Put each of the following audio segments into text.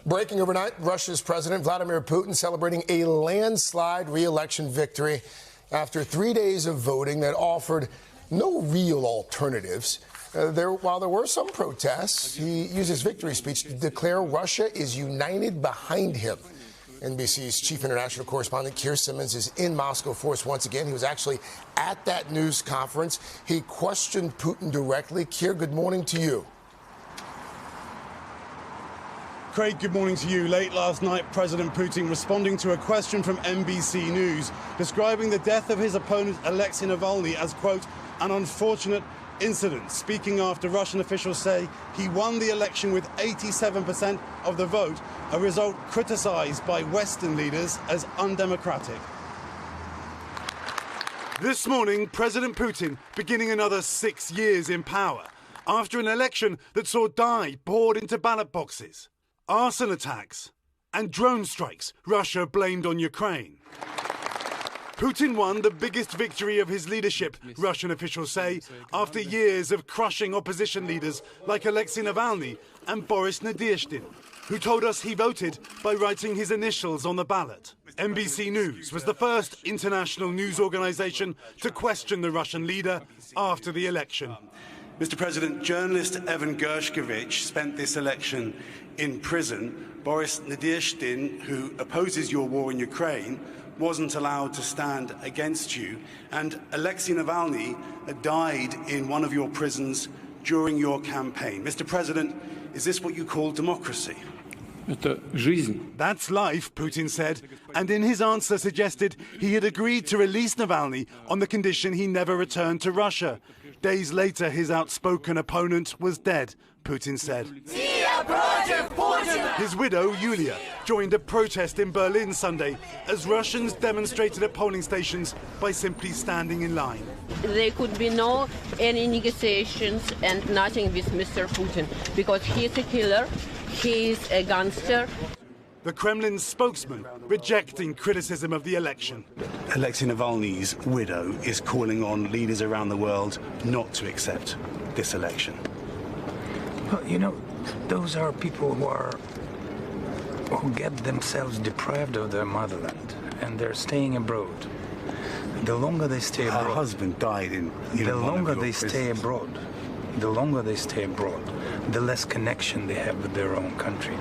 Breaking overnight, Russia's President Vladimir Putin celebrating a landslide re-election victory after 3 days of voting that offered no real alternatives. While there were some protests, he used his victory speech to declare Russia is united behind him. NBC's chief international correspondent Keir Simmons is in Moscow for us once again. He was actually at that news conference. He questioned Putin directly. Keir, good morning to you. Craig, good morning to you. Late last night, President Putin responding to a question from NBC News, describing the death of his opponent, Alexei Navalny, as, quote, an unfortunate incident, speaking after Russian officials say he won the election with 87% of the vote, a result criticized by Western leaders as undemocratic. This morning, President Putin beginning another 6 years in power after an election that saw dye poured into ballot boxes, arson attacks and drone strikes Russia blamed on Ukraine. Putin won the biggest victory of his leadership, Russian officials say, after years of crushing opposition leaders like Alexei Navalny and Boris Nadezhdin, who told us he voted by writing his initials on the ballot. NBC News was the first international news organization to question the Russian leader after the election. Mr. President, journalist Evan Gershkovich spent this election in prison. Boris Nadezhdin, who opposes your war in Ukraine, wasn't allowed to stand against you. And Alexei Navalny died in one of your prisons during your campaign. Mr. President, is this what you call democracy? That's life, Putin said, and in his answer suggested he had agreed to release Navalny on the condition he never returned to Russia. Days later, his outspoken opponent was dead, Putin said. His widow, Yulia, joined a protest in Berlin Sunday as Russians demonstrated at polling stations by simply standing in line. There could be no any negotiations and nothing with Mr. Putin because he is a killer, he is a gangster. The Kremlin's spokesman rejecting criticism of the election. Alexei Navalny's widow is calling on leaders around the world not to accept this election. Well, you know, those are people who get themselves deprived of their motherland, and they're staying abroad. The longer they stay abroad, her husband died in the longer they stay abroad, the longer they stay abroad, the less connection they have with their own country.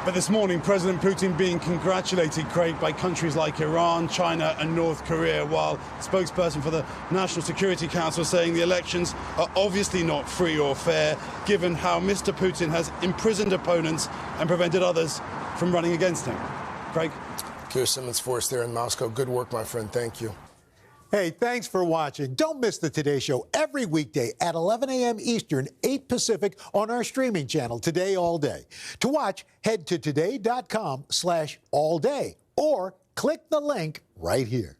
But this morning, President Putin being congratulated, Craig, by countries like Iran, China and North Korea, while spokesperson for the National Security Council saying the elections are obviously not free or fair, given how Mr. Putin has imprisoned opponents and prevented others from running against him. Craig? Keir Simmons for us there in Moscow. Good work, my friend. Thank you. Hey, thanks for watching. Don't miss the Today Show every weekday at 11 a.m. Eastern, 8 Pacific on our streaming channel, Today All Day. To watch, head to today.com/allday or click the link right here.